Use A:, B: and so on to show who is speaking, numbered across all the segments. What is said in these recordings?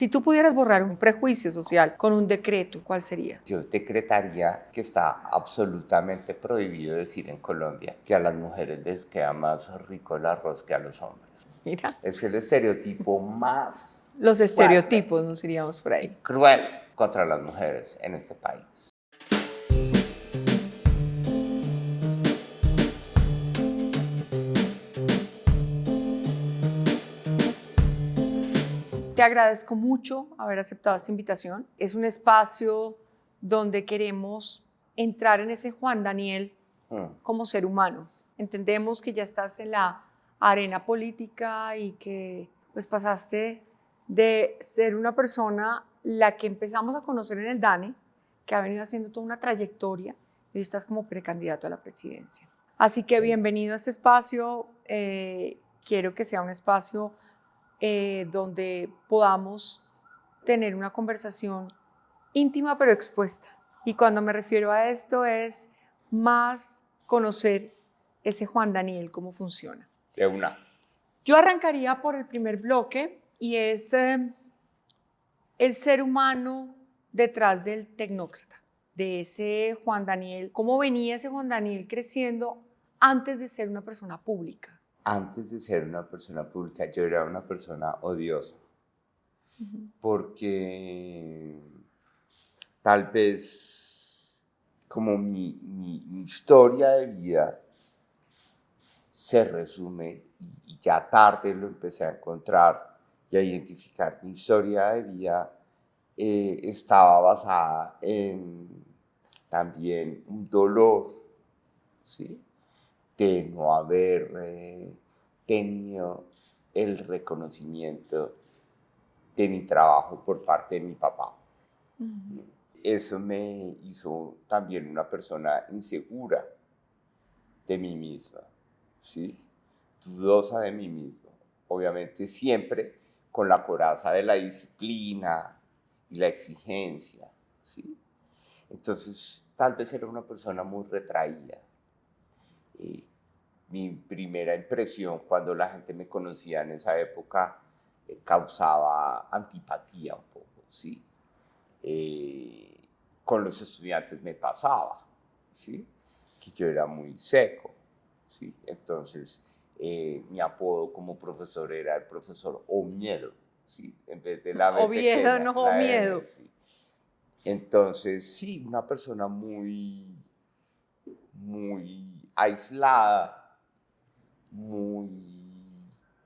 A: Si tú pudieras borrar un prejuicio social con un decreto, ¿cuál sería?
B: Yo decretaría que está absolutamente prohibido decir en Colombia que a las mujeres les queda más rico el arroz que a los hombres.
A: Mira,
B: Es el estereotipo más
A: los
B: fuerte
A: estereotipos nos iríamos por
B: y
A: ahí.
B: cruel contra las mujeres en este país.
A: Te agradezco mucho haber aceptado esta invitación. Es un espacio donde queremos entrar en ese Juan Daniel como ser humano. Entendemos que ya estás en la arena política y que pues pasaste de ser una persona la que empezamos a conocer en el DANE, que ha venido haciendo toda una trayectoria, y hoy estás como precandidato a la presidencia. Así que bienvenido a este espacio. Quiero que sea un espacio donde podamos tener una conversación íntima pero expuesta. Y cuando me refiero a esto es más conocer ese Juan Daniel, cómo funciona.
B: De una.
A: Yo arrancaría por el primer bloque y es el ser humano detrás del tecnócrata, de ese Juan Daniel. ¿Cómo venía ese Juan Daniel creciendo antes de ser una persona pública?
B: Antes de ser una persona pública, yo era una persona odiosa. Porque tal vez como mi historia de vida se resume y ya tarde lo empecé a encontrar y a identificar. Mi historia de vida estaba basada en también un dolor, ¿sí? De no haber tenido el reconocimiento de mi trabajo por parte de mi papá. Eso me hizo también una persona insegura de mí misma, ¿sí? Dudosa de mí mismo. Obviamente siempre con la coraza de la disciplina y la exigencia, ¿sí? Entonces, tal vez era una persona muy retraída. Mi primera impresión cuando la gente me conocía en esa época causaba antipatía un poco, ¿sí? Con los estudiantes me pasaba, ¿sí? Que yo era muy seco, ¿sí? Entonces, mi apodo como profesor era el profesor Omiedo, ¿sí? En vez de la B
A: Oviedo,
B: pequeña,
A: no
B: la M,
A: miedo.
B: ¿sí? Entonces, sí, una persona muy aislada, muy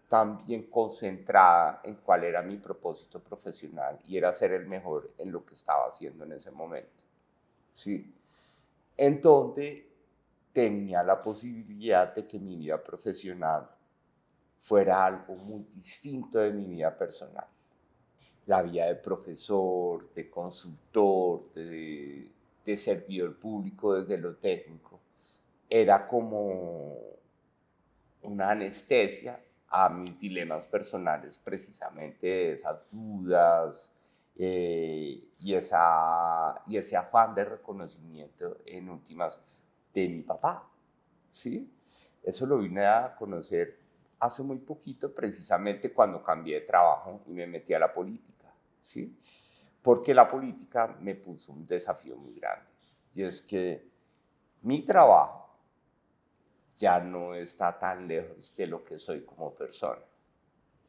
B: también concentrada en cuál era mi propósito profesional y era ser el mejor en lo que estaba haciendo en ese momento, ¿sí? En donde tenía la posibilidad de que mi vida profesional fuera algo muy distinto de mi vida personal. La vida de profesor, de consultor, de servidor público desde lo técnico, era como una anestesia a mis dilemas personales, precisamente esas dudas y ese afán de reconocimiento en últimas de mi papá, ¿sí? Eso lo vine a conocer hace muy poquito, precisamente cuando cambié de trabajo y me metí a la política, ¿sí? Porque la política me puso un desafío muy grande, y es que mi trabajo ya no está tan lejos de lo que soy como persona,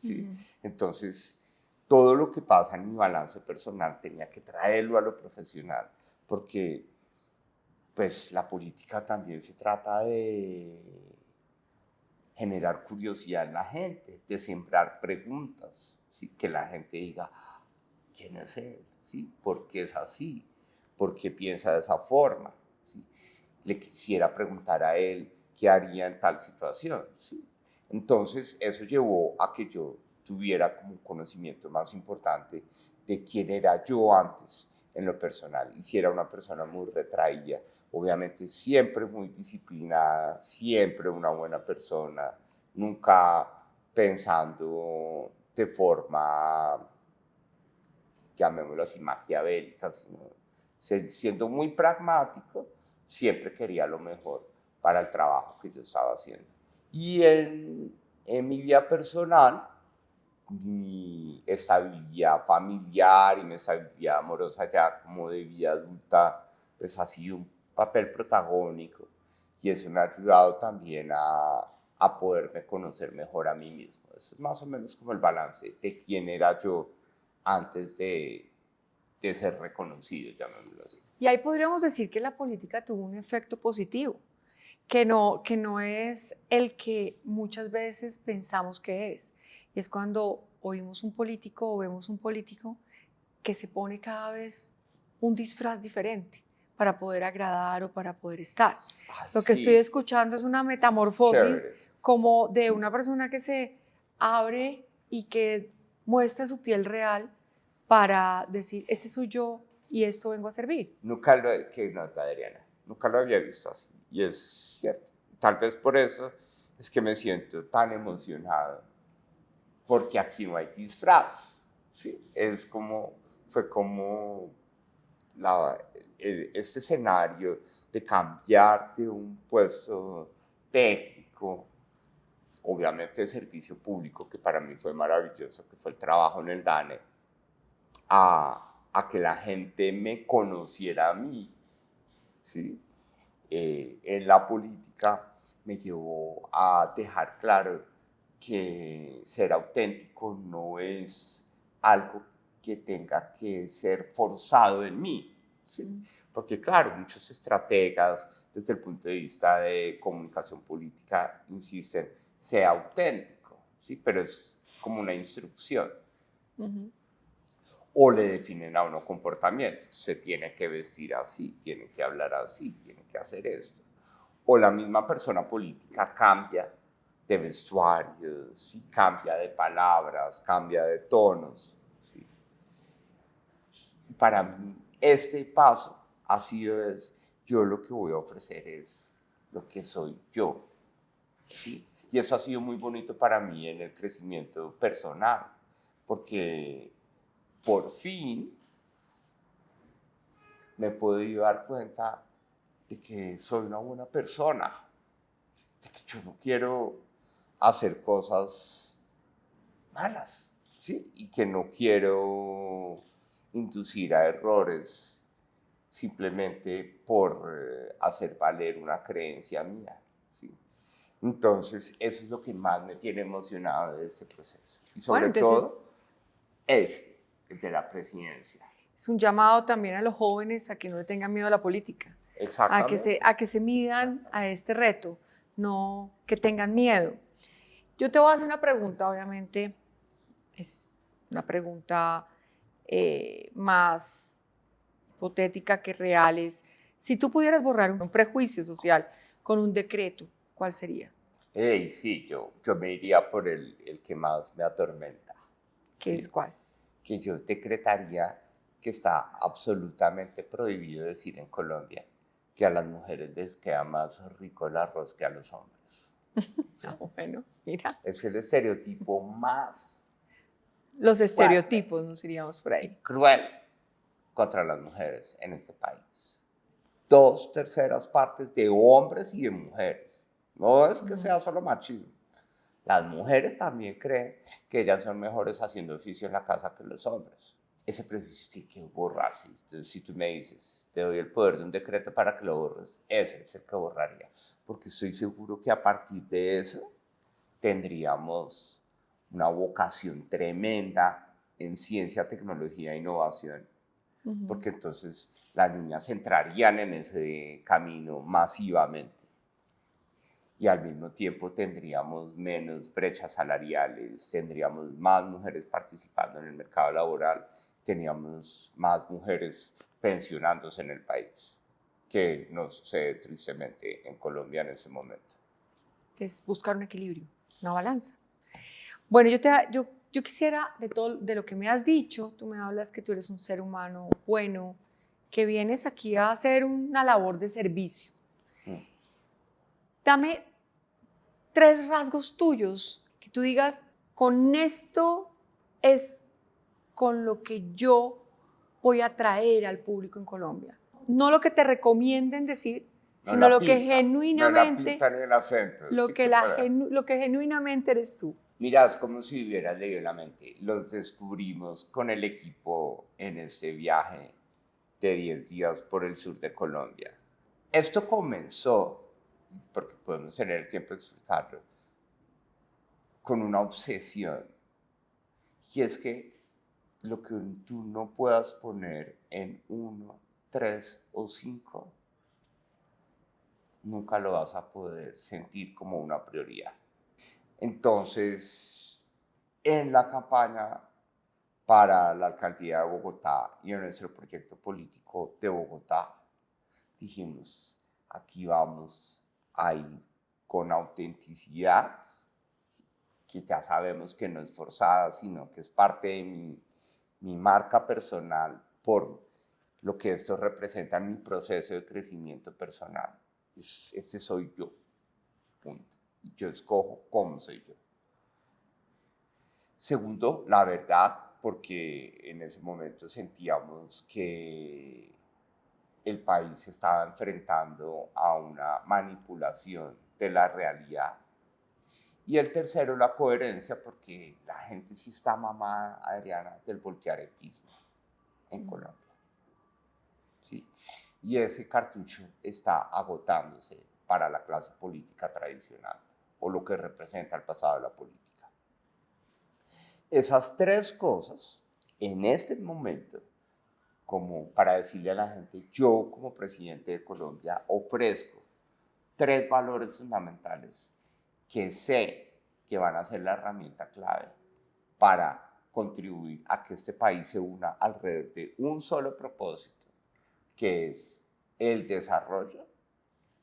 B: ¿sí? Entonces, todo lo que pasa en mi balance personal tenía que traerlo a lo profesional, porque pues la política también se trata de generar curiosidad en la gente, de sembrar preguntas, ¿sí? Que la gente diga, ¿quién es él? ¿Sí? ¿Por qué es así? ¿Por qué piensa de esa forma? ¿Sí? Le quisiera preguntar a él qué haría en tal situación, ¿sí? Entonces, eso llevó a que yo tuviera como un conocimiento más importante de quién era yo antes en lo personal. Y si era una persona muy retraída, obviamente siempre muy disciplinada, siempre una buena persona, nunca pensando de forma, llamémoslo así, maquiavélica, sino siendo muy pragmático, siempre quería lo mejor para el trabajo que yo estaba haciendo. Y en mi vida personal, mi estabilidad familiar y mi estabilidad amorosa ya como de vida adulta, pues ha sido un papel protagónico y eso me ha ayudado también a poderme conocer mejor a mí mismo. Eso es más o menos como el balance de quién era yo antes de ser reconocido, llamémoslo así.
A: Y ahí podríamos decir que la política tuvo un efecto positivo, que no es el que muchas veces pensamos que es. Y es cuando oímos un político o vemos un político que se pone cada vez un disfraz diferente para poder agradar o para poder estar.
B: Ay,
A: Lo que
B: sí.
A: estoy escuchando es una metamorfosis
B: Chévere.
A: como de una persona que se abre y que muestra su piel real para decir, ese soy yo y esto vengo a servir.
B: Nunca lo, que nota, Adriana, nunca lo había visto así. Y es cierto. Tal vez por eso es que me siento tan emocionado, porque aquí no hay disfraz. ¿Sí? Fue como este escenario de cambiar de un puesto técnico, obviamente de servicio público, que para mí fue maravilloso, que fue el trabajo en el DANE, a que la gente me conociera a mí, ¿sí? En la política me llevó a dejar claro que ser auténtico no es algo que tenga que ser forzado en mí, ¿sí? Porque claro, muchos estrategas desde el punto de vista de comunicación política insisten, sea auténtico, ¿sí? Pero es como una instrucción.
A: Uh-huh.
B: O le definen a uno comportamientos. Se tiene que vestir así, tiene que hablar así, tiene que hacer esto. O la misma persona política cambia de vestuario, ¿sí? Cambia de palabras, cambia de tonos. ¿Sí? Para mí, este paso ha sido yo lo que voy a ofrecer es lo que soy yo. ¿Sí? Y eso ha sido muy bonito para mí en el crecimiento personal, porque por fin me he podido dar cuenta de que soy una buena persona, de que yo no quiero hacer cosas malas, ¿sí? Y que no quiero inducir a errores simplemente por hacer valer una creencia mía, ¿sí? Entonces, eso es lo que más me tiene emocionado de este proceso. Y sobre todo, el de la presidencia.
A: Es un llamado también a los jóvenes a que no le tengan miedo a la política, a que se midan a este reto, no que tengan miedo. Yo te voy a hacer una pregunta, obviamente, es una pregunta más hipotética que real. Es, si tú pudieras borrar un prejuicio social con un decreto, ¿cuál sería?
B: Sí, yo me iría por el que más me atormenta.
A: ¿Qué
B: ¿Sí?
A: es cuál?
B: Que yo decretaría que está absolutamente prohibido decir en Colombia que a las mujeres les queda más rico el arroz que a los hombres.
A: Ah, bueno, mira.
B: Es el estereotipo más
A: los estereotipos, nos iríamos por ahí.
B: Cruel contra las mujeres en este país. 2/3 partes de hombres y de mujeres. No es que sea solo machismo. Las mujeres también creen que ellas son mejores haciendo oficio en la casa que los hombres. Ese prejuicio tiene que borrarse. Entonces, si tú me dices, te doy el poder de un decreto para que lo borres, ese es el que borraría. Porque estoy seguro que a partir de eso tendríamos una vocación tremenda en ciencia, tecnología e innovación. Porque entonces las niñas entrarían en ese camino masivamente. Y al mismo tiempo tendríamos menos brechas salariales, tendríamos más mujeres participando en el mercado laboral, teníamos más mujeres pensionándose en el país, que no sucede tristemente en Colombia en ese momento.
A: Es buscar un equilibrio, una balanza. Bueno, yo quisiera, de lo que me has dicho, tú me hablas que tú eres un ser humano bueno, que vienes aquí a hacer una labor de servicio. Dame 3 rasgos tuyos que tú digas, con esto es con lo que yo voy a atraer al público en Colombia. No lo que te recomienden decir, sino lo que genuinamente,
B: no la pinta ni el acento.
A: lo que genuinamente eres tú.
B: Mira, es como si hubieras leído la mente. Los descubrimos con el equipo en este viaje de 10 días por el sur de Colombia. Esto comenzó, porque podemos tener el tiempo de explicarlo, con una obsesión. Y es que lo que tú no puedas poner en 1, 3 o 5, nunca lo vas a poder sentir como una prioridad. Entonces, en la campaña para la alcaldía de Bogotá y en nuestro proyecto político de Bogotá, dijimos, aquí vamos a ir con autenticidad, que ya sabemos que no es forzada, sino que es parte de mi marca personal por lo que esto representa en mi proceso de crecimiento personal. Este soy yo, punto. Y yo escojo cómo soy yo. Segundo, la verdad, porque en ese momento sentíamos que el país se estaba enfrentando a una manipulación de la realidad. Y el tercero, la coherencia, porque la gente sí está mamada, Adriana, del voltearetismo en Colombia. ¿Sí? Y ese cartucho está agotándose para la clase política tradicional, o lo que representa el pasado de la política. Esas tres cosas, en este momento, como para decirle a la gente, yo como presidente de Colombia ofrezco 3 valores fundamentales que sé que van a ser la herramienta clave para contribuir a que este país se una alrededor de un solo propósito, que es el desarrollo.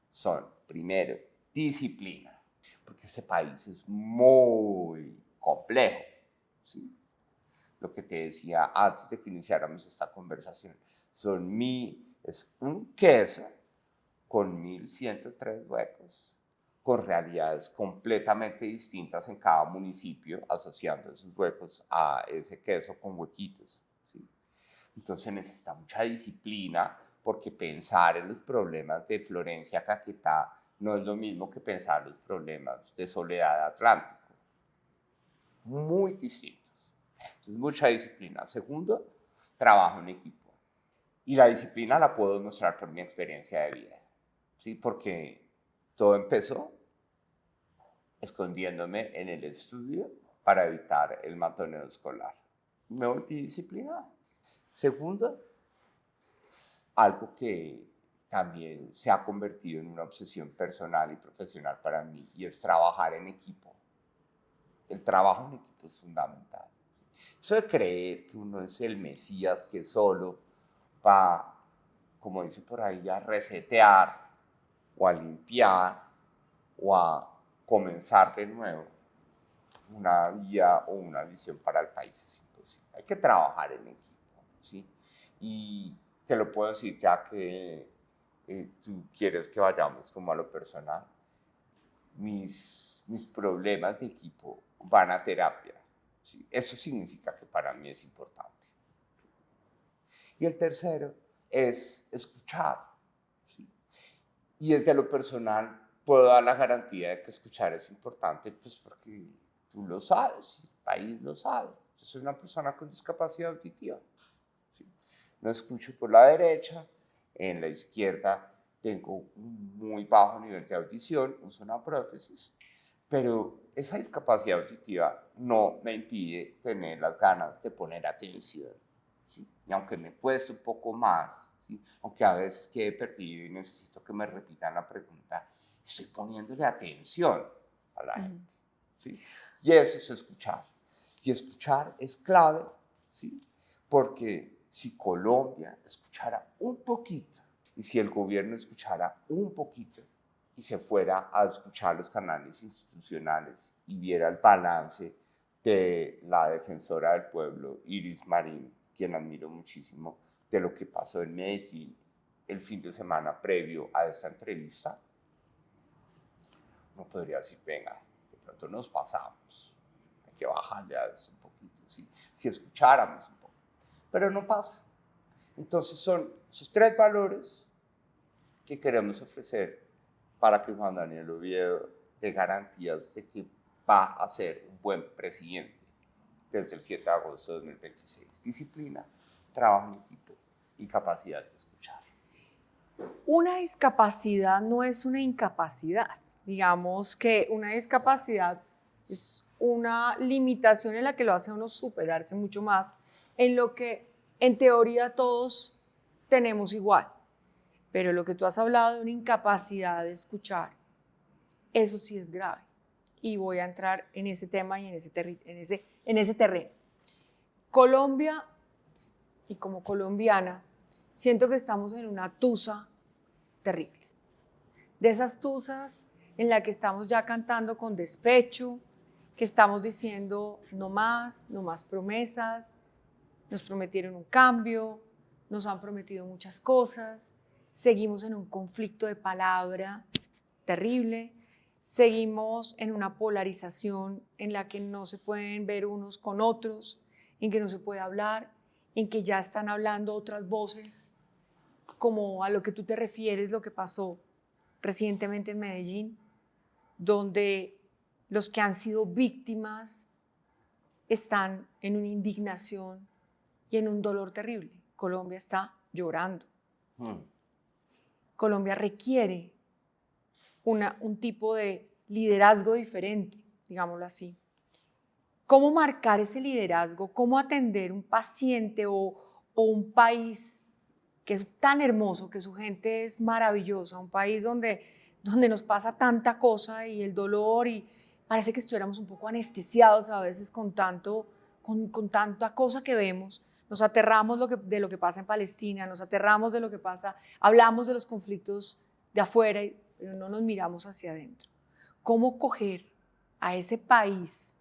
B: Son, primero, disciplina, porque este país es muy complejo, ¿sí? Lo que te decía antes de que iniciáramos esta conversación, es un queso con 1103 huecos, con realidades completamente distintas en cada municipio, asociando esos huecos a ese queso con huequitos, ¿sí? Entonces necesita mucha disciplina, porque pensar en los problemas de Florencia Caquetá no es lo mismo que pensar los problemas de Soledad Atlántico. Muy distintos. Entonces, mucha disciplina. Segundo, trabajo en equipo. Y la disciplina la puedo demostrar por mi experiencia de vida, ¿sí? Porque todo empezó escondiéndome en el estudio para evitar el matoneo escolar. Me volví disciplinado. Segundo, algo que también se ha convertido en una obsesión personal y profesional para mí, y es trabajar en equipo. El trabajo en equipo es fundamental. Eso de creer que uno es el Mesías que solo va, como dice por ahí, a resetear o a limpiar o a comenzar de nuevo una vía o una visión para el país es imposible. Hay que trabajar en equipo, ¿sí? Y te lo puedo decir ya que tú quieres que vayamos como a lo personal. Mis problemas de equipo van a terapia, ¿sí? Eso significa que para mí es importante. Y el tercero es escuchar, ¿sí? Y desde lo personal puedo dar la garantía de que escuchar es importante, pues porque tú lo sabes, el país lo sabe. Yo soy una persona con discapacidad auditiva, ¿sí? No escucho por la derecha, en la izquierda tengo un muy bajo nivel de audición, uso una prótesis, pero esa discapacidad auditiva no me impide tener las ganas de poner atención, ¿sí? Y aunque me cueste un poco más, ¿sí? Aunque a veces quede perdido y necesito que me repitan la pregunta, estoy poniéndole atención a la gente, ¿sí? Y eso es escuchar. Y escuchar es clave, ¿sí? Porque si Colombia escuchara un poquito, y si el gobierno escuchara un poquito, y se fuera a escuchar los canales institucionales y viera el balance de la defensora del pueblo, Iris Marín, quien admiro muchísimo, de lo que pasó en Medellín el fin de semana previo a esta entrevista, no podría decir, venga, de pronto nos pasamos, hay que bajarle a eso un poquito, ¿sí? Si escucháramos un poco, pero no pasa. Entonces son esos 3 valores que queremos ofrecer para que Juan Daniel Oviedo dé garantías de que va a ser un buen presidente desde el 7 de agosto de 2026. Disciplina, trabajo en equipo y capacidad de escuchar.
A: Una discapacidad no es una incapacidad. Digamos que una discapacidad es una limitación en la que lo hace a uno superarse mucho más, en lo que en teoría todos tenemos igual. Pero lo que tú has hablado de una incapacidad de escuchar, eso sí es grave. Y voy a entrar en ese tema y en ese terreno. Colombia, y como colombiana, siento que estamos en una tusa terrible. De esas tusas en la que estamos ya cantando con despecho, que estamos diciendo no más promesas, nos prometieron un cambio, nos han prometido muchas cosas, seguimos en un conflicto de palabra terrible, seguimos en una polarización en la que no se pueden ver unos con otros, en que no se puede hablar, en que ya están hablando otras voces, como a lo que tú te refieres, lo que pasó recientemente en Medellín, donde los que han sido víctimas están en una indignación y en un dolor terrible. Colombia está llorando. Colombia requiere un tipo de liderazgo diferente, digámoslo así. ¿Cómo marcar ese liderazgo? ¿Cómo atender un paciente o un país que es tan hermoso, que su gente es maravillosa, un país donde nos pasa tanta cosa y el dolor, y parece que estuviéramos un poco anestesiados a veces con tanta cosa que vemos? Nos aterramos de lo que pasa en Palestina, nos aterramos de lo que pasa, hablamos de los conflictos de afuera, pero no nos miramos hacia adentro. ¿Cómo coger a ese país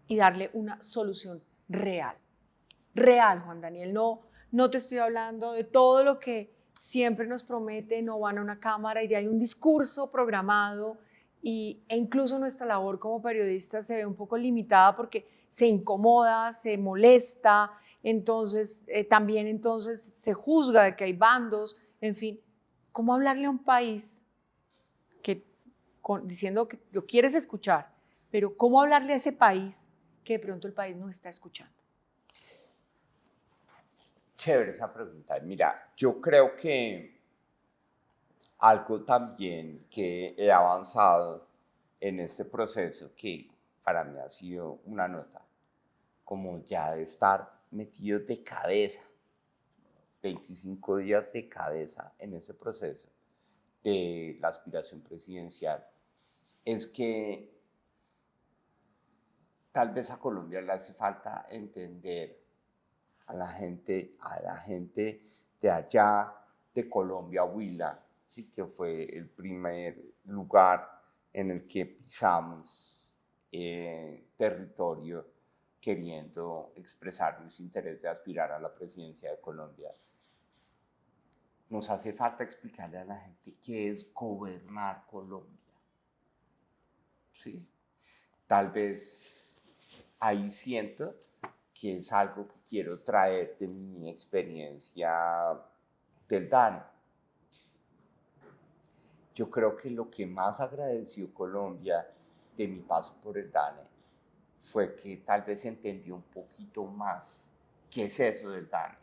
A: y darle una solución real? Real, Juan Daniel, no te estoy hablando de todo lo que siempre nos promete, no van a una cámara y de ahí un discurso programado, e incluso nuestra labor como periodista se ve un poco limitada porque se incomoda, se molesta, entonces también se juzga de que hay bandos, en fin. ¿Cómo hablarle a un país diciendo que lo quieres escuchar, pero cómo hablarle a ese país que de pronto el país no está escuchando?
B: Chévere esa pregunta. Mira, yo creo que algo también que he avanzado en este proceso, que para mí ha sido una nota, como ya de estar metido de cabeza, 25 días de cabeza en ese proceso de la aspiración presidencial, es que tal vez a Colombia le hace falta entender a la gente de allá, de Colombia, Huila, ¿sí? Que fue el primer lugar en el que pisamos territorio queriendo expresar nuestro interés de aspirar a la presidencia de Colombia. Nos hace falta explicarle a la gente qué es gobernar Colombia. ¿Sí? Tal vez ahí siento que es algo que quiero traer de mi experiencia del DANE. Yo creo que lo que más agradeció Colombia de mi paso por el DANE fue que tal vez entendí un poquito más qué es eso del DANE,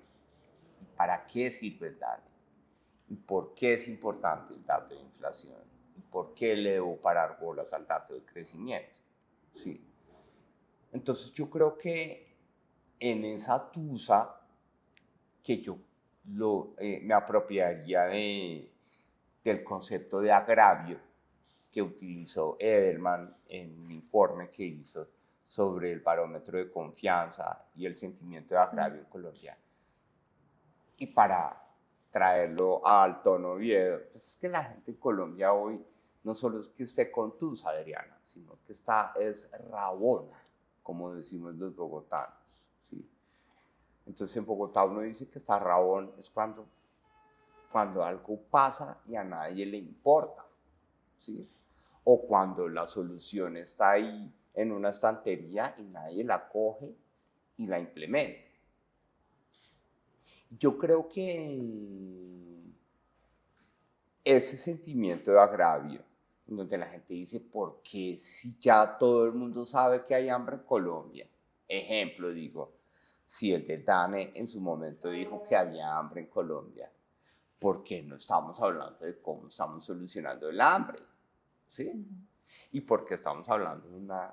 B: y para qué sirve el DANE, y por qué es importante el dato de inflación, y por qué le debo parar bolas al dato de crecimiento. ¿Sí? Entonces yo creo que en esa tusa que yo me apropiaría del concepto de agravio que utilizó Edelman en un informe que hizo sobre el barómetro de confianza y el sentimiento de agravio en Colombia. Y para traerlo al tono Oviedo, pues es que la gente en Colombia hoy no solo es que esté contusa, Adriana, sino que es rabona, como decimos los bogotanos. ¿Sí? Entonces en Bogotá uno dice que está rabón es cuando algo pasa y a nadie le importa, ¿sí? O cuando la solución está ahí en una estantería y nadie la coge y la implementa. Yo creo que ese sentimiento de agravio donde la gente dice, ¿por qué si ya todo el mundo sabe que hay hambre en Colombia? Ejemplo, digo, si el del DANE en su momento dijo que había hambre en Colombia, ¿por qué no estamos hablando de cómo estamos solucionando el hambre? ¿Sí? Y por qué estamos hablando de una,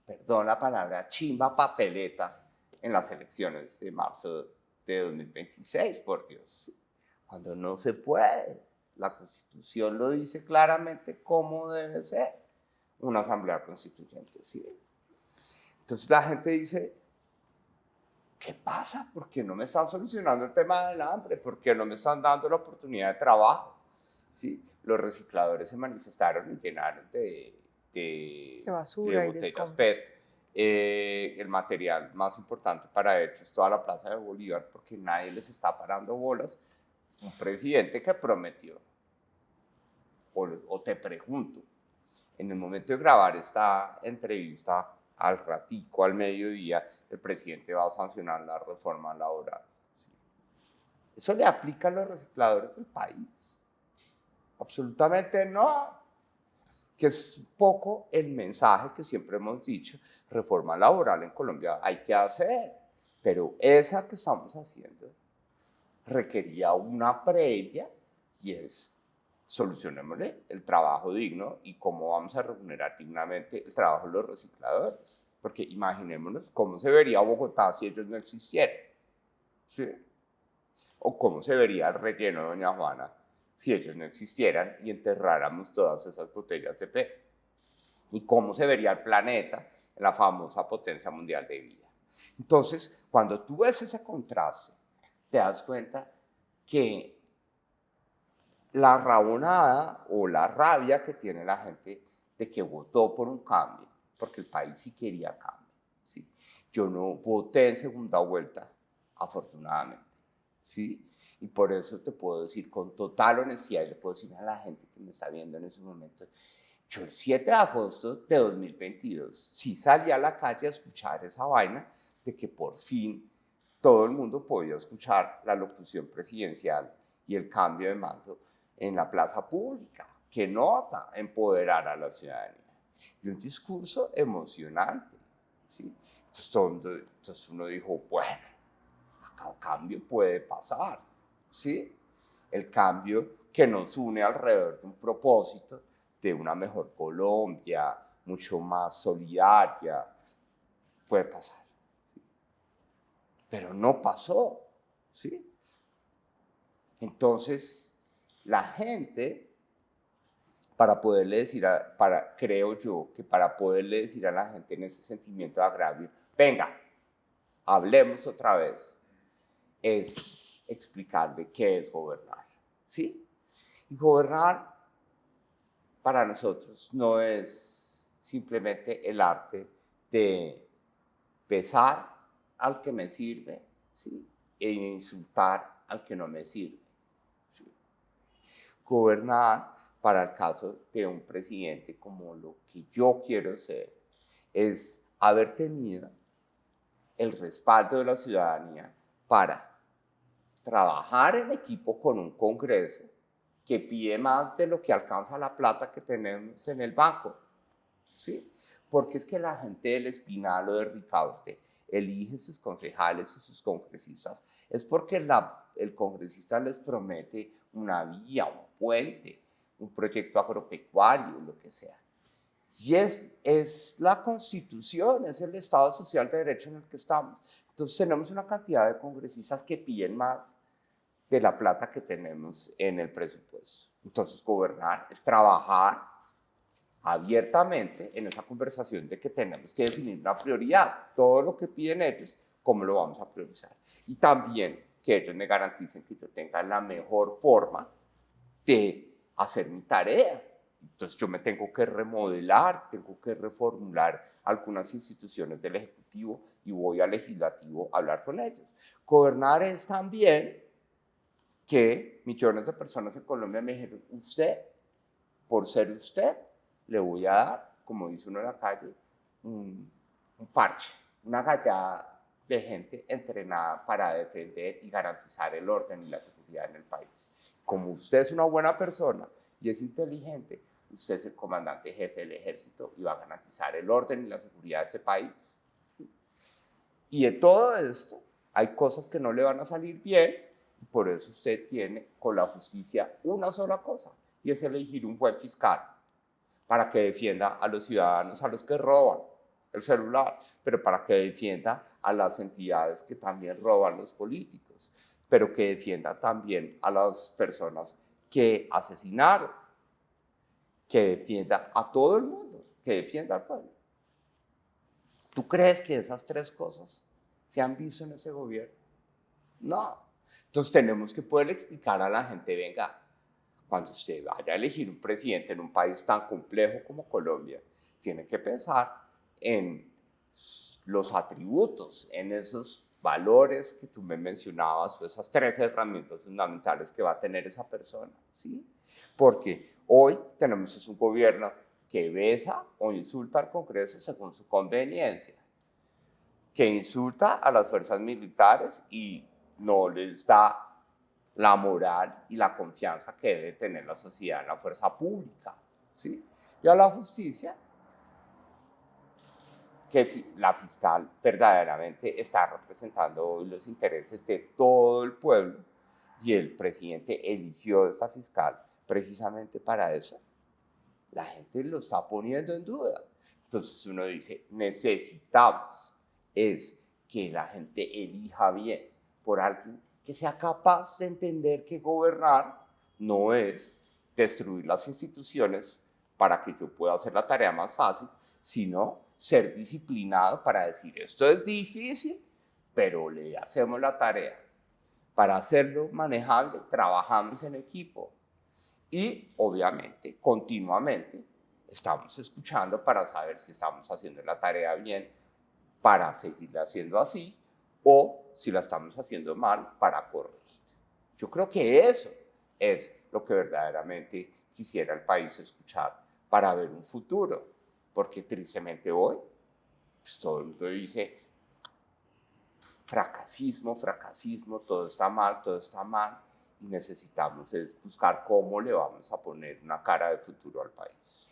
B: perdón la palabra, chimba papeleta en las elecciones de marzo de 2026, por Dios. ¿Sí? Cuando no se puede. La Constitución lo dice claramente cómo debe ser una asamblea constituyente. ¿Sí? Entonces la gente dice, ¿qué pasa? ¿Por qué no me están solucionando el tema del hambre? ¿Por qué no me están dando la oportunidad de trabajo? ¿Sí? Los recicladores se manifestaron y llenaron
A: De basura y de
B: botellas
A: escombros.
B: PET. El material más importante para ellos es toda la Plaza de Bolívar, porque nadie les está parando bolas. Un presidente que prometió, o te pregunto, en el momento de grabar esta entrevista, al ratico, al mediodía, el presidente va a sancionar la reforma laboral. ¿Sí? ¿Eso le aplica a los recicladores del país? Absolutamente no. Que es poco el mensaje que siempre hemos dicho, reforma laboral en Colombia hay que hacer, pero esa que estamos haciendo requería una previa y es solucionémosle el trabajo digno y cómo vamos a remunerar dignamente el trabajo de los recicladores. Porque imaginémonos cómo se vería Bogotá si ellos no existieran. ¿Sí? O cómo se vería el relleno de Doña Juana si ellos no existieran y enterráramos todas esas botellas de PET. Y cómo se vería el planeta en la famosa potencia mundial de vida. Entonces, cuando tú ves ese contraste, te das cuenta que la rabonada o la rabia que tiene la gente de que votó por un cambio, porque el país sí quería cambio. ¿Sí? Yo no voté en segunda vuelta, afortunadamente. ¿Sí? Y por eso te puedo decir con total honestidad, y le puedo decir a la gente que me está viendo en ese momento, yo el 7 de agosto de 2022 sí salí a la calle a escuchar esa vaina de que por fin todo el mundo podía escuchar la locución presidencial y el cambio de mando en la plaza pública. ¡Qué nota! Empoderar a la ciudadanía. Y un discurso emocionante. ¿Sí? Entonces uno dijo, bueno, acá un cambio puede pasar. ¿Sí? El cambio que nos une alrededor de un propósito de una mejor Colombia, mucho más solidaria, puede pasar. Pero no pasó, ¿sí? Entonces, la gente, para poderle decir, creo yo, que para poderle decir a la gente en ese sentimiento de agravio, venga, hablemos otra vez, es explicarle qué es gobernar, ¿sí? Y gobernar para nosotros no es simplemente el arte de besar al que me sirve, ¿sí? E insultar al que no me sirve. ¿Sí? Gobernar, para el caso de un presidente como lo que yo quiero ser, es haber tenido el respaldo de la ciudadanía para trabajar en equipo con un Congreso que pide más de lo que alcanza la plata que tenemos en el banco. ¿Sí? Porque es que la gente del Espinal o de Ricaurte elige sus concejales y sus congresistas, es porque el congresista les promete una vía, un puente, un proyecto agropecuario, lo que sea. Y es la Constitución, es el Estado Social de Derecho en el que estamos. Entonces tenemos una cantidad de congresistas que piden más de la plata que tenemos en el presupuesto. Entonces gobernar es trabajar abiertamente en esa conversación de que tenemos que definir una prioridad. Todo lo que piden ellos, ¿cómo lo vamos a priorizar? Y también que ellos me garanticen que yo tenga la mejor forma de hacer mi tarea. Entonces yo me tengo que remodelar, tengo que reformular algunas instituciones del Ejecutivo y voy al Legislativo a hablar con ellos. Gobernar es también que millones de personas en Colombia me dijeron, usted, por ser usted, le voy a dar, como dice uno en la calle, un parche, una gallada de gente entrenada para defender y garantizar el orden y la seguridad en el país. Como usted es una buena persona y es inteligente, usted es el comandante jefe del ejército y va a garantizar el orden y la seguridad de este país. Y de todo esto, hay cosas que no le van a salir bien, y por eso usted tiene con la justicia una sola cosa, y es elegir un juez fiscal para que defienda a los ciudadanos a los que roban el celular, pero para que defienda a las entidades que también roban los políticos, pero que defienda también a las personas que asesinaron, que defienda a todo el mundo, que defienda al pueblo. ¿Tú crees que esas tres cosas se han visto en ese gobierno? No. Entonces tenemos que poder explicar a la gente, venga, cuando usted vaya a elegir un presidente en un país tan complejo como Colombia, tiene que pensar en los atributos, en esos valores que tú me mencionabas, o esas tres herramientas fundamentales que va a tener esa persona, ¿sí? Porque hoy tenemos un gobierno que besa o insulta al Congreso según su conveniencia, que insulta a las fuerzas militares y no les da la moral y la confianza que debe tener la sociedad en la fuerza pública, ¿sí? Y a la justicia, que la fiscal verdaderamente está representando hoy los intereses de todo el pueblo, y el presidente eligió a esta fiscal precisamente para eso. La gente lo está poniendo en duda. Entonces uno dice, necesitamos es que la gente elija bien por alguien que sea capaz de entender que gobernar no es destruir las instituciones para que yo pueda hacer la tarea más fácil, sino ser disciplinado para decir, esto es difícil, pero le hacemos la tarea. Para hacerlo manejable, trabajamos en equipo. Y obviamente, continuamente, estamos escuchando para saber si estamos haciendo la tarea bien, para seguirla haciendo así, o si la estamos haciendo mal, para corregir. Yo creo que eso es lo que verdaderamente quisiera el país escuchar para ver un futuro, porque tristemente hoy, pues todo el mundo dice, fracasismo, fracasismo, todo está mal, y necesitamos es buscar cómo le vamos a poner una cara de futuro al país.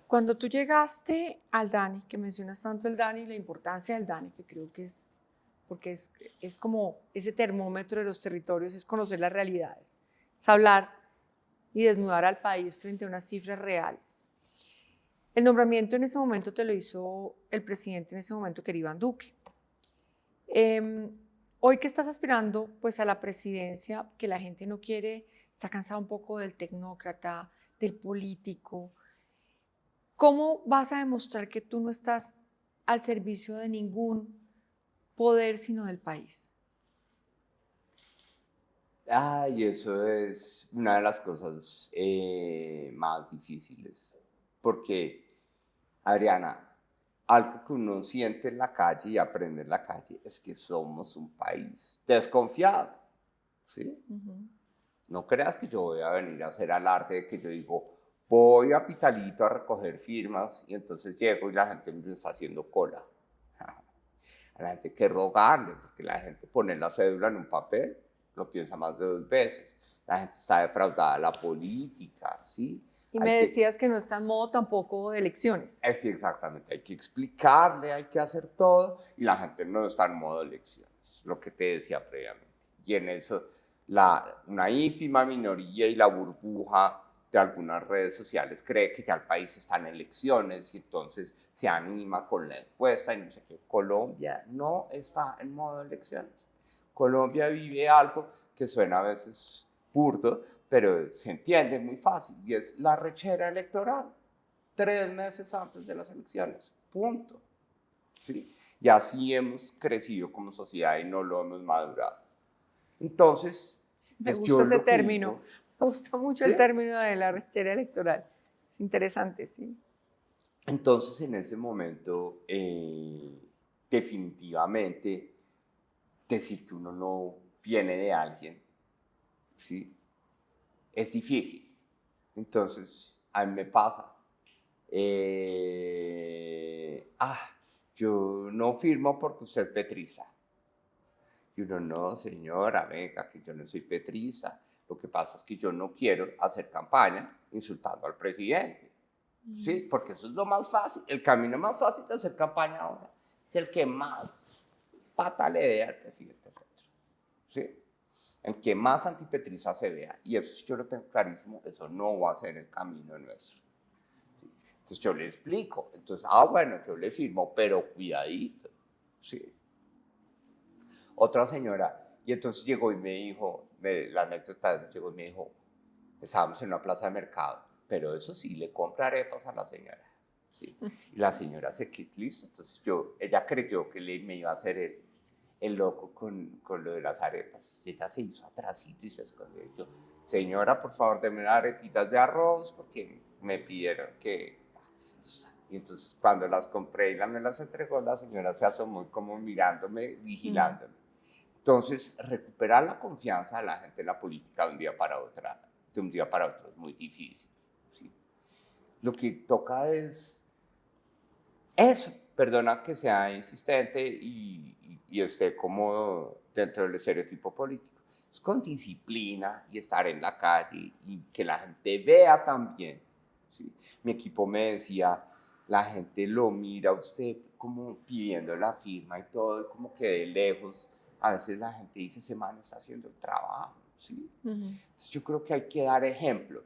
A: Cuando tú llegaste al DANI, que mencionas tanto el DANI, la importancia del DANI, que creo que es, porque es como ese termómetro de los territorios, es conocer las realidades, es hablar y desnudar al país frente a unas cifras reales. El nombramiento en ese momento te lo hizo el presidente en ese momento, que era Iván Duque. Hoy que estás aspirando pues a la presidencia, que la gente no quiere, está cansada un poco del tecnócrata, del político, ¿cómo vas a demostrar que tú no estás al servicio de ningún poder sino del país?
B: Ay, eso es una de las cosas más difíciles, porque, Adriana, algo que uno siente en la calle y aprende en la calle es que somos un país desconfiado, ¿sí? No creas que yo voy a venir a hacer alarde de que yo digo, voy a Pitalito a recoger firmas y entonces llego y la gente me está haciendo cola. A la gente hay que rogarle, porque la gente pone la cédula en un papel, lo piensa más de 2 veces. La gente está defraudada de la política, ¿sí?
A: Y me decías que no está en modo tampoco de elecciones.
B: Sí, exactamente. Hay que explicarle, hay que hacer todo, y la gente no está en modo de elecciones, lo que te decía previamente. Y en eso, una ínfima minoría y la burbuja de algunas redes sociales cree que ya el país está en elecciones y entonces se anima con la encuesta y no sé qué. Colombia no está en modo de elecciones. Colombia vive algo que suena a veces burdo, pero se entiende muy fácil, y es la rechera electoral. 3 meses antes de las elecciones, punto. ¿Sí? Y así hemos crecido como sociedad y no lo hemos madurado. Entonces,
A: me gusta ese término, me gusta mucho, ¿sí?, el término de la rechera electoral. Es interesante, sí.
B: Entonces, en ese momento, definitivamente, decir que uno no viene de alguien, ¿sí?, es difícil. Entonces, a mí me pasa. Yo no firmo porque usted es petrista. Y uno, no, señora, venga, que yo no soy petrista. Lo que pasa es que yo no quiero hacer campaña insultando al presidente. ¿Sí? Porque eso es lo más fácil. El camino más fácil de hacer campaña ahora es el que más pata le dé al presidente Petro. ¿Sí? El que más antipetriza se vea. Y eso yo lo tengo clarísimo, eso no va a ser el camino nuestro. ¿Sí? Entonces yo le explico. Entonces, bueno, yo le firmo, pero cuidadito. ¿Sí? Otra señora, y entonces llegó y me dijo, la anécdota, llegó y me dijo, estábamos en una plaza de mercado, pero eso sí, le compré arepas a la señora. ¿Sí? Y la señora se quedó listo. Entonces ella creyó que me iba a hacer el loco con lo de las arepas. Y ella se hizo atrásito y se escondió. Y yo, señora, por favor, deme unas arepitas de arroz, porque me pidieron que... Y entonces cuando las compré y me las entregó, la señora se asomó como mirándome, vigilándome. Entonces, recuperar la confianza de la gente en la política de un día para otro es muy difícil. ¿Sí? Lo que toca es eso. Perdona que sea insistente y esté como dentro del estereotipo político. Es con disciplina y estar en la calle y que la gente vea también. ¿Sí? Mi equipo me decía, la gente lo mira a usted como pidiendo la firma y todo, y como que de lejos. A veces la gente dice, ese man está haciendo el trabajo. ¿Sí? Entonces yo creo que hay que dar ejemplo.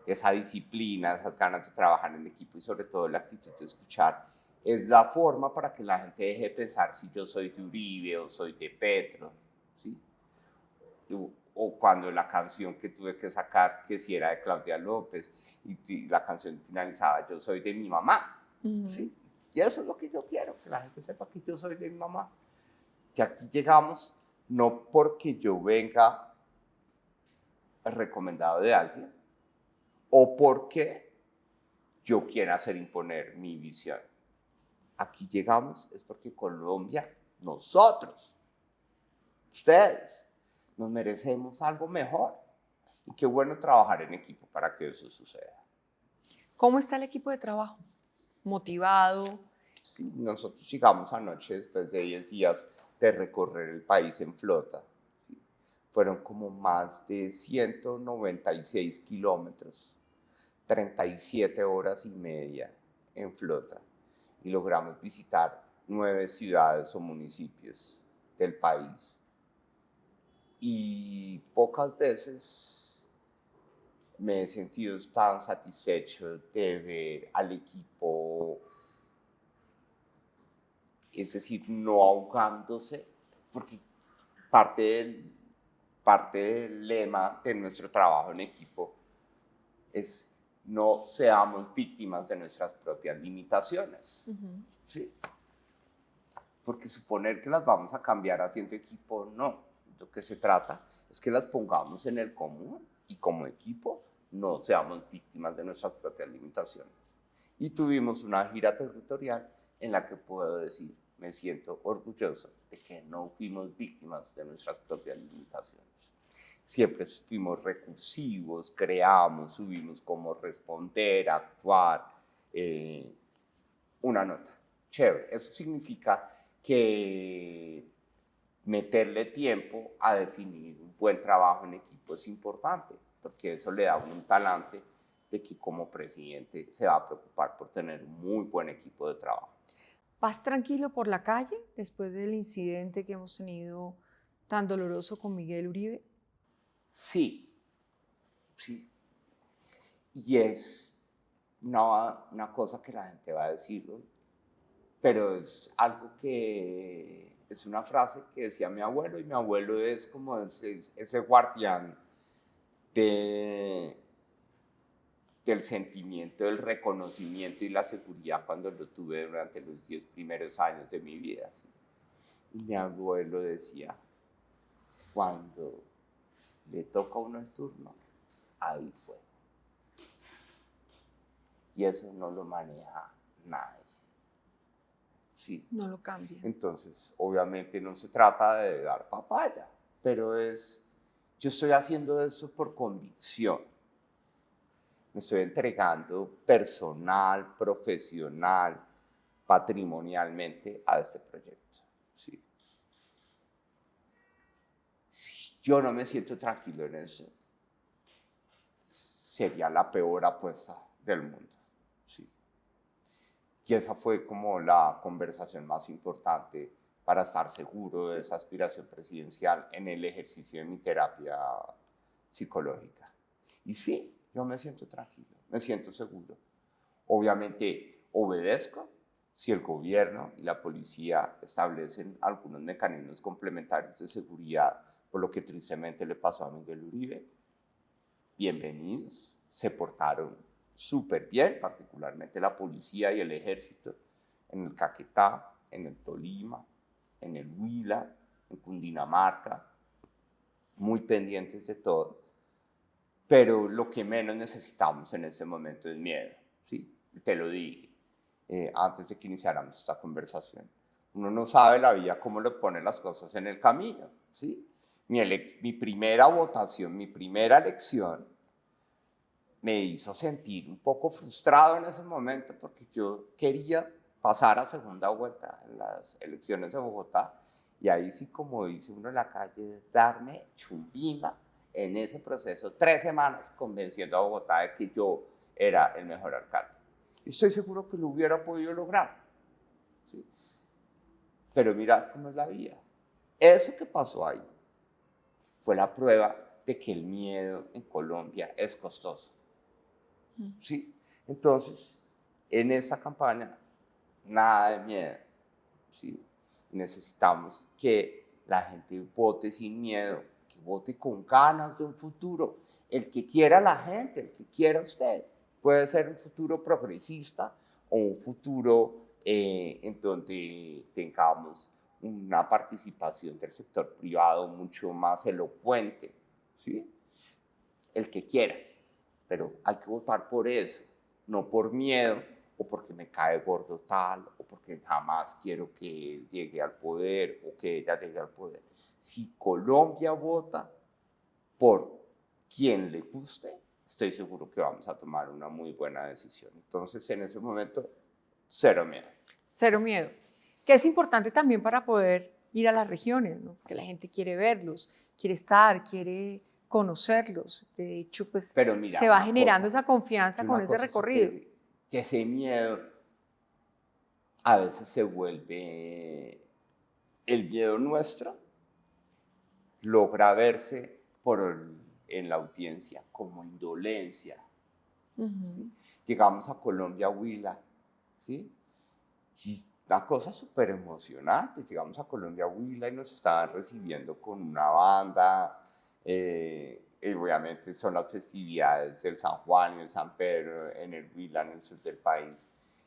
B: Esa disciplina, esas ganas de trabajar en equipo y sobre todo la actitud de escuchar es la forma para que la gente deje de pensar si yo soy de Uribe o soy de Petro. ¿Sí? O cuando la canción que tuve que sacar, que si era de Claudia López, y la canción finalizaba, yo soy de mi mamá. ¿Sí? Y eso es lo que yo quiero, que la gente sepa que yo soy de mi mamá. Que aquí llegamos no porque yo venga recomendado de alguien o porque yo quiera hacer imponer mi visión. Aquí llegamos es porque Colombia, nosotros, ustedes, nos merecemos algo mejor. Y qué bueno trabajar en equipo para que eso suceda.
A: ¿Cómo está el equipo de trabajo? ¿Motivado?
B: Sí, nosotros llegamos anoche después de 10 días de recorrer el país en flota. ¿Sí? Fueron como más de 196 kilómetros, 37 horas y media en flota. Y logramos visitar 9 ciudades o municipios del país. Y pocas veces me he sentido tan satisfecho de ver al equipo, es decir, no ahogándose, porque parte del lema de nuestro trabajo en equipo es no seamos víctimas de nuestras propias limitaciones. ¿Sí? Porque suponer que las vamos a cambiar haciendo equipo, no. Lo que se trata es que las pongamos en el común y como equipo no seamos víctimas de nuestras propias limitaciones. Y tuvimos una gira territorial en la que puedo decir, me siento orgulloso de que no fuimos víctimas de nuestras propias limitaciones. Siempre fuimos recursivos, creamos, subimos cómo responder, actuar, una nota. Chévere. Eso significa que meterle tiempo a definir un buen trabajo en equipo es importante, porque eso le da un talante de que como presidente se va a preocupar por tener un muy buen equipo de trabajo.
A: ¿Vas tranquilo por la calle después del incidente que hemos tenido tan doloroso con Miguel Uribe?
B: Sí, sí. Y es una cosa que la gente va a decir, ¿no? Pero es algo que es una frase que decía mi abuelo, y mi abuelo es como ese guardián del sentimiento, del reconocimiento y la seguridad cuando lo tuve durante los 10 primeros años de mi vida. ¿Sí? Y mi abuelo decía, cuando le toca a uno el turno, ahí fue. Y eso no lo maneja nadie. Sí.
A: No lo cambia.
B: Entonces, obviamente no se trata de dar papaya, pero yo estoy haciendo eso por convicción. Me estoy entregando personal, profesional, patrimonialmente a este proyecto. ¿Sí? Sí, yo no me siento tranquilo en eso. sería la peor apuesta del mundo. ¿Sí? Y esa fue como la conversación más importante para estar seguro de esa aspiración presidencial en el ejercicio de mi terapia psicológica. Y sí, yo me siento tranquilo, me siento seguro. Obviamente obedezco si el gobierno y la policía establecen algunos mecanismos complementarios de seguridad, por lo que tristemente le pasó a Miguel Uribe. Bienvenidos, se portaron súper bien, particularmente la policía y el ejército, en el Caquetá, en el Tolima, en el Huila, en Cundinamarca, muy pendientes de todo. Pero lo que menos necesitamos en este momento es miedo, ¿sí? Te lo dije antes de que iniciáramos esta conversación. Uno no sabe la vida cómo le pone las cosas en el camino, ¿sí? Mi primera votación, mi primera elección, me hizo sentir un poco frustrado en ese momento porque yo quería pasar a segunda vuelta en las elecciones de Bogotá y ahí sí, como dice uno en la calle, es darme chumbimba en ese proceso 3 semanas convenciendo a Bogotá de que yo era el mejor alcalde. Y estoy seguro que lo hubiera podido lograr, ¿sí? Pero mira cómo es la vida. Eso que pasó ahí fue la prueba de que el miedo en Colombia es costoso. ¿Sí? Entonces, en esa campaña, nada de miedo. ¿Sí? Necesitamos que la gente vote sin miedo, que vote con ganas de un futuro. El que quiera la gente, el que quiera usted. Puede ser un futuro progresista o un futuro en donde tengamos una participación del sector privado mucho más elocuente. ¿Sí? El que quiera. Pero hay que votar por eso, no por miedo o porque me cae gordo tal o porque jamás quiero que él llegue al poder o que ella llegue al poder. Si Colombia vota por quien le guste, estoy seguro que vamos a tomar una muy buena decisión. Entonces, en ese momento, cero miedo.
A: Cero miedo. Que es importante también para poder ir a las regiones, ¿no? Porque la gente quiere verlos, quiere estar, quiere conocerlos. De hecho, pues
B: pero mira,
A: se va generando esa confianza con ese recorrido.
B: Que ese miedo a veces se vuelve el miedo nuestro, logra verse en la audiencia como indolencia. ¿Sí? Llegamos a Colombia, Huila, ¿sí? Y una cosa súper emocionante, llegamos a Colombia, Huila y nos estaban recibiendo con una banda, y obviamente son las festividades del San Juan y el San Pedro en el Huila, en el sur del país.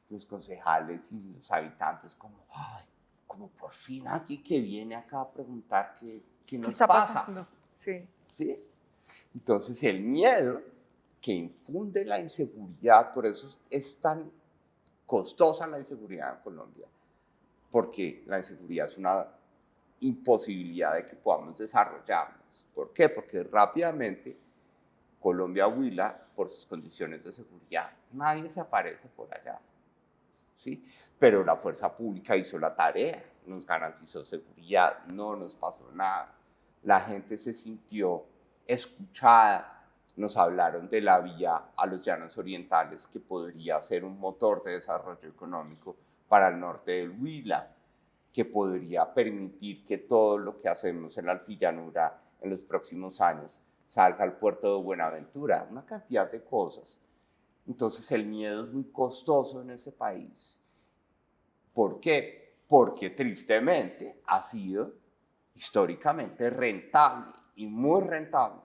B: Los concejales y los habitantes como, ay, como por fin alguien que viene acá a preguntar qué nos
A: está
B: pasa.
A: Pasando? Sí.
B: ¿Sí? Entonces el miedo que infunde la inseguridad, por eso es tan costosa la inseguridad en Colombia, porque la inseguridad es una imposibilidad de que podamos desarrollarnos. ¿Por qué? Porque rápidamente Colombia huila por sus condiciones de seguridad. Nadie se aparece por allá, ¿sí? Pero la fuerza pública hizo la tarea, nos garantizó seguridad, no nos pasó nada. La gente se sintió escuchada. Nos hablaron de la vía a los llanos orientales, que podría ser un motor de desarrollo económico para el norte del Huila, que podría permitir que todo lo que hacemos en la altillanura en los próximos años salga al puerto de Buenaventura, una cantidad de cosas. Entonces el miedo es muy costoso en ese país. ¿Por qué? Porque tristemente ha sido históricamente rentable y muy rentable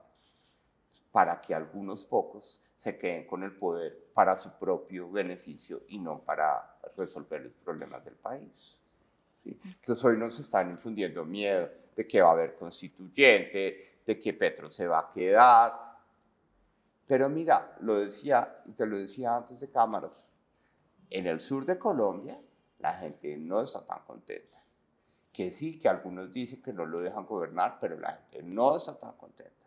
B: para que algunos pocos se queden con el poder para su propio beneficio y no para resolver los problemas del país. ¿Sí? Entonces hoy nos están infundiendo miedo de que va a haber constituyente, de que Petro se va a quedar. Pero mira, lo decía, y te lo decía antes de cámaras, en el sur de Colombia la gente no está tan contenta. Que sí, que algunos dicen que no lo dejan gobernar, pero la gente no está tan contenta.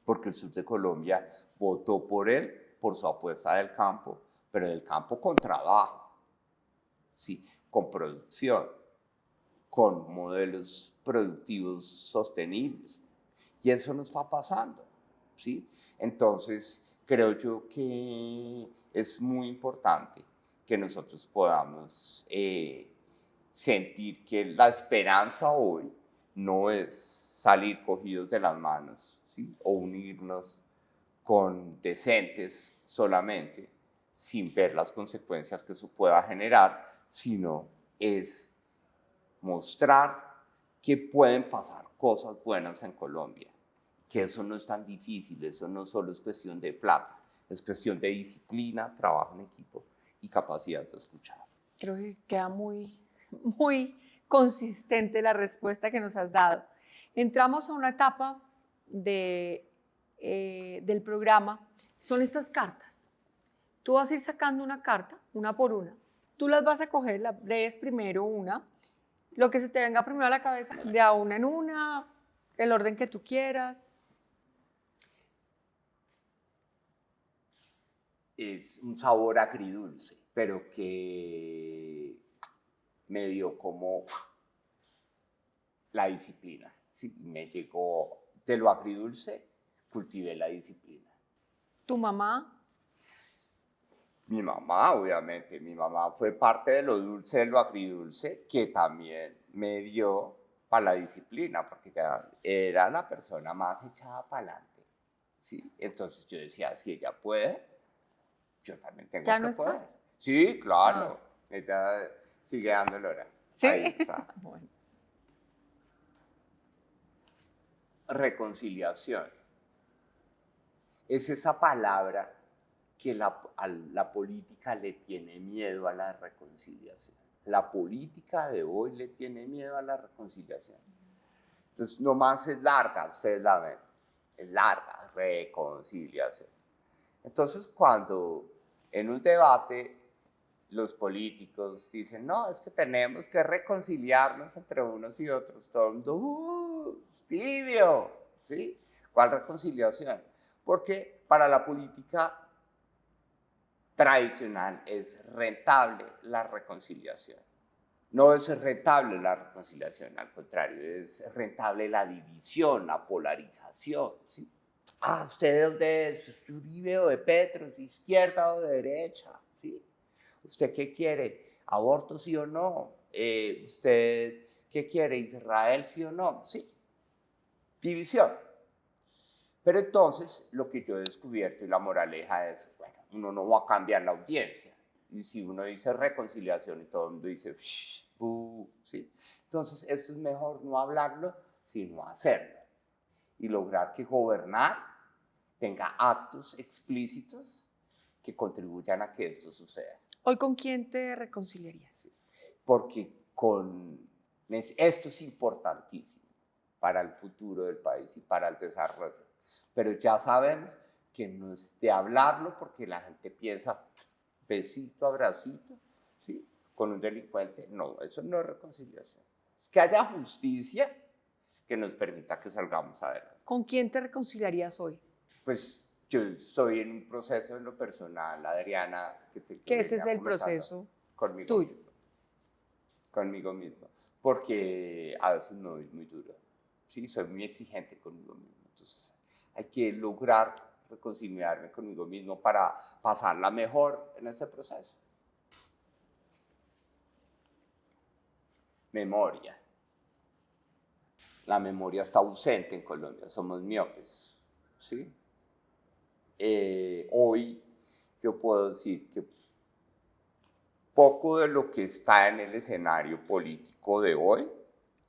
B: Porque el sur de Colombia votó por él, por su apuesta del campo, pero del campo con trabajo, ¿sí? Con producción, con modelos productivos sostenibles. Y eso no está pasando, ¿sí? Entonces, creo yo que es muy importante que nosotros podamos sentir que la esperanza hoy no es salir cogidos de las manos, ¿sí? O unirnos con decentes solamente, sin ver las consecuencias que eso pueda generar, sino es mostrar que pueden pasar cosas buenas en Colombia, que eso no es tan difícil, eso no solo es cuestión de plata, es cuestión de disciplina, trabajo en equipo y capacidad de escuchar.
A: Creo que queda muy consistente la respuesta que nos has dado. Entramos a una etapa del programa, son estas cartas. Tú vas a ir sacando una carta, una por una. Tú las vas a coger, lees primero una, lo que se te venga primero a la cabeza, de a una en una, el orden que tú quieras.
B: Es un sabor agridulce, pero que me dio como la disciplina. Sí, me llegó de lo agridulce, cultivé la disciplina.
A: ¿Tu mamá?
B: Mi mamá, obviamente, mi mamá fue parte de lo dulce, de lo agridulce, que también me dio para la disciplina, porque ya era la persona más echada para adelante. ¿Sí? Entonces yo decía, si ella puede, yo también tengo
A: ¿Ya
B: que
A: no
B: poder.
A: está?
B: Sí, claro. Ella sigue dando hora.
A: ¿Sí?
B: Ahí está.
A: Bueno.
B: Reconciliación. Es esa palabra que a la política le tiene miedo a la reconciliación. La política de hoy le tiene miedo a la reconciliación. Entonces, nomás es larga, ustedes la ven, es larga, reconciliación. Entonces, cuando en un debate los políticos dicen, no, es que tenemos que reconciliarnos entre unos y otros, todo el mundo, tibio, ¿sí? ¿Cuál reconciliación? Porque para la política tradicional es rentable la reconciliación. No es rentable la reconciliación, al contrario, es rentable la división, la polarización, ¿sí? ¿Usted de dónde es? ¿De Uribe o de Petro? ¿De izquierda o de derecha? ¿Sí? ¿Usted qué quiere? ¿Aborto sí o no? ¿Usted qué quiere? ¿Israel sí o no? Sí. División. Pero entonces, lo que yo he descubierto y la moraleja es, bueno, uno no va a cambiar la audiencia. Y si uno dice reconciliación y todo el mundo dice, ¿sí? Entonces, esto es mejor no hablarlo, sino hacerlo. Y lograr que gobernar tenga actos explícitos que contribuyan a que esto suceda.
A: ¿Hoy con quién te reconciliarías?
B: Porque esto es importantísimo para el futuro del país y para el desarrollo. Pero ya sabemos que no es de hablarlo porque la gente piensa, besito, abracito, ¿sí? Con un delincuente. No, eso no es reconciliación. Es que haya justicia que nos permita que salgamos adelante.
A: ¿Con quién te reconciliarías hoy?
B: Pues yo estoy en un proceso en lo personal, Adriana,
A: que ese es el proceso tuyo.
B: Conmigo mismo, porque a veces me doy muy duro, ¿sí? Soy muy exigente conmigo mismo, entonces hay que lograr reconciliarme conmigo mismo para pasarla mejor en este proceso. Memoria. La memoria está ausente en Colombia, somos miopes, ¿sí? Hoy yo puedo decir que poco de lo que está en el escenario político de hoy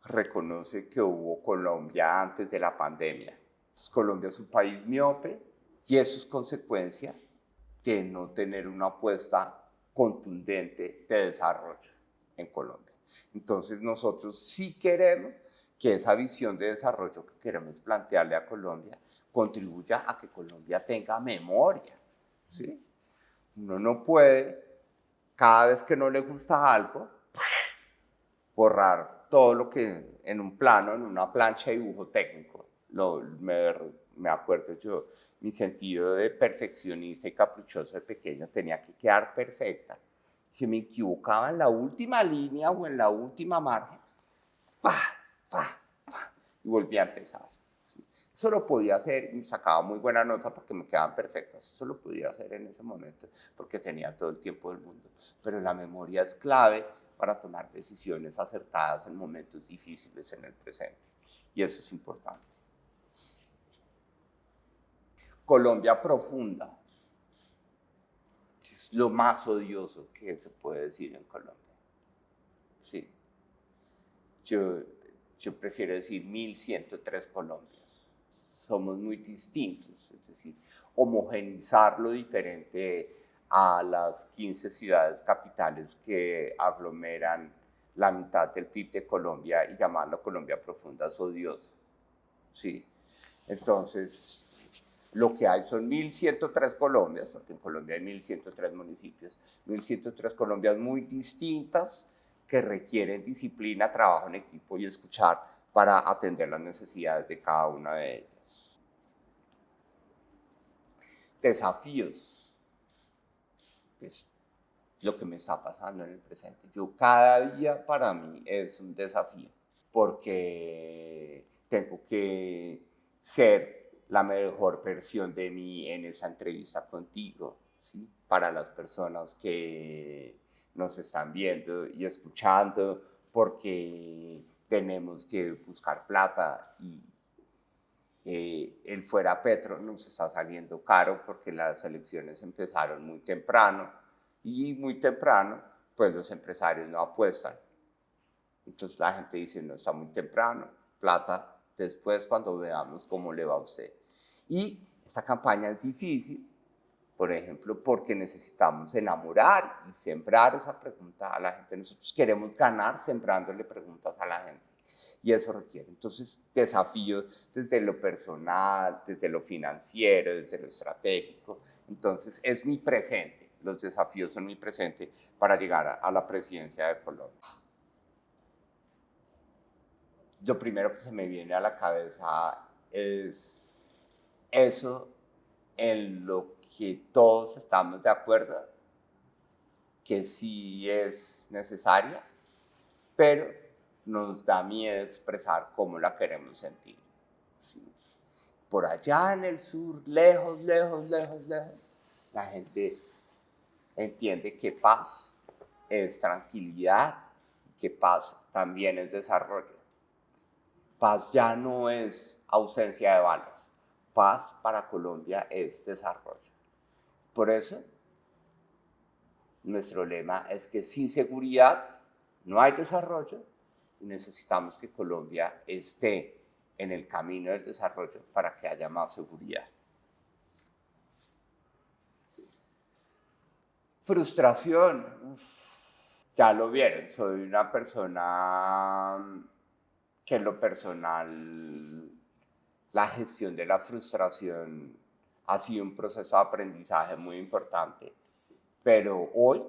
B: reconoce que hubo Colombia antes de la pandemia. Entonces, Colombia es un país miope y eso es consecuencia de no tener una apuesta contundente de desarrollo en Colombia. Entonces nosotros sí queremos que esa visión de desarrollo que queremos plantearle a Colombia contribuya a que Colombia tenga memoria, ¿sí? Uno no puede, cada vez que no le gusta algo, borrar todo lo que en un plano, en una plancha de dibujo técnico. Me acuerdo yo, mi sentido de perfeccionista y caprichoso de pequeño tenía que quedar perfecta. Si me equivocaba en la última línea o en la última margen, y volví a empezar. Eso lo podía hacer y sacaba muy buena nota porque me quedaban perfectas. Eso lo podía hacer en ese momento porque tenía todo el tiempo del mundo. Pero la memoria es clave para tomar decisiones acertadas en momentos difíciles en el presente. Y eso es importante. Colombia profunda. Es lo más odioso que se puede decir en Colombia. Sí. Yo prefiero decir 1103 Colombias. Somos muy distintos, es decir, homogenizar lo diferente a las 15 ciudades capitales que aglomeran la mitad del PIB de Colombia y llamarlo Colombia profunda es odioso. Sí. Entonces, lo que hay son 1103 Colombias, porque en Colombia hay 1103 municipios, 1103 Colombias muy distintas que requieren disciplina, trabajo en equipo y escuchar para atender las necesidades de cada una de ellas. Desafíos. Pues, lo que me está pasando en el presente. Cada día para mí es un desafío, porque tengo que ser la mejor versión de mí en esa entrevista contigo, ¿sí? Para las personas que nos están viendo y escuchando, porque tenemos que buscar plata y el fuera Petro nos está saliendo caro porque las elecciones empezaron muy temprano y muy temprano pues los empresarios no apuestan. Entonces la gente dice, no, está muy temprano, plata después cuando veamos cómo le va a usted. Y esta campaña es difícil, por ejemplo, porque necesitamos enamorar y sembrar esa pregunta a la gente. Nosotros queremos ganar sembrándole preguntas a la gente. Y eso requiere, entonces, desafíos desde lo personal, desde lo financiero, desde lo estratégico. Entonces, es mi presente, los desafíos son mi presente para llegar a la presidencia de Colombia. Lo primero que se me viene a la cabeza es eso en lo que todos estamos de acuerdo, que sí es necesaria, pero nos da miedo expresar cómo la queremos sentir. ¿Sí? Por allá en el sur, lejos, lejos, lejos, lejos, la gente entiende que paz es tranquilidad, que paz también es desarrollo. Paz ya no es ausencia de balas. Paz para Colombia es desarrollo. Por eso, nuestro lema es que sin seguridad no hay desarrollo y necesitamos que Colombia esté en el camino del desarrollo para que haya más seguridad. Frustración. Ya lo vieron, soy una persona que en lo personal la gestión de la frustración ha sido un proceso de aprendizaje muy importante, pero hoy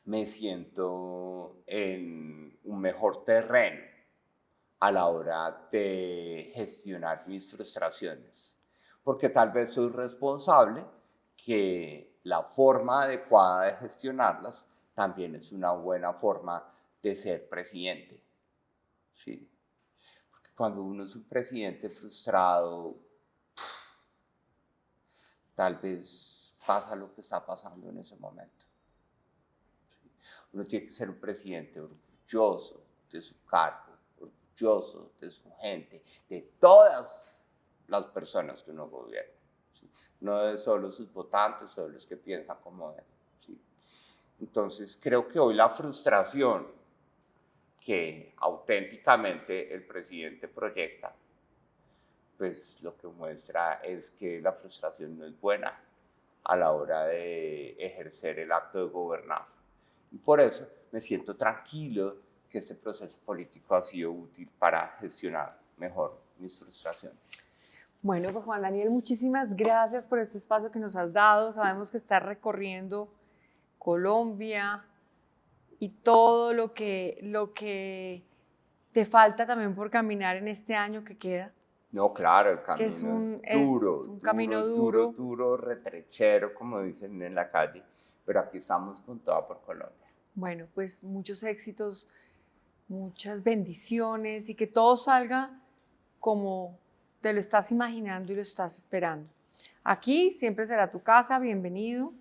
B: me siento en un mejor terreno a la hora de gestionar mis frustraciones, porque tal vez soy responsable que la forma adecuada de gestionarlas también es una buena forma de ser presidente. Sí. Porque cuando uno es un presidente frustrado, tal vez pasa lo que está pasando en ese momento. Sí. Uno tiene que ser un presidente orgulloso de su cargo, orgulloso de su gente, de todas las personas que uno gobierna. ¿Sí? No de solo sus votantes o de los que piensan como él. ¿Sí? Entonces creo que hoy la frustración que auténticamente el presidente proyecta, pues lo que muestra es que la frustración no es buena a la hora de ejercer el acto de gobernar. Y por eso me siento tranquilo que este proceso político ha sido útil para gestionar mejor mis frustraciones.
A: Bueno, pues Juan Daniel, muchísimas gracias por este espacio que nos has dado. Sabemos que estás recorriendo Colombia y todo lo que te falta también por caminar en este año que queda.
B: No, claro, el camino
A: Que es un camino
B: duro, retrechero, como dicen en la calle, pero aquí estamos con toda por Colombia.
A: Bueno, pues muchos éxitos, muchas bendiciones y que todo salga como te lo estás imaginando y lo estás esperando. Aquí siempre será tu casa, bienvenido.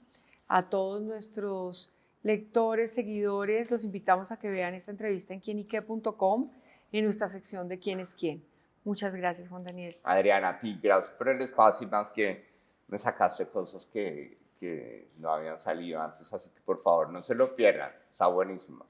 A: A todos nuestros lectores, seguidores, los invitamos a que vean esta entrevista en quienique.com en nuestra sección de ¿Quién es quién? Muchas gracias, Juan Daniel.
B: Adriana, a ti, gracias por el espacio y más que me sacaste cosas que no habían salido antes, así que por favor no se lo pierdan, está buenísimo.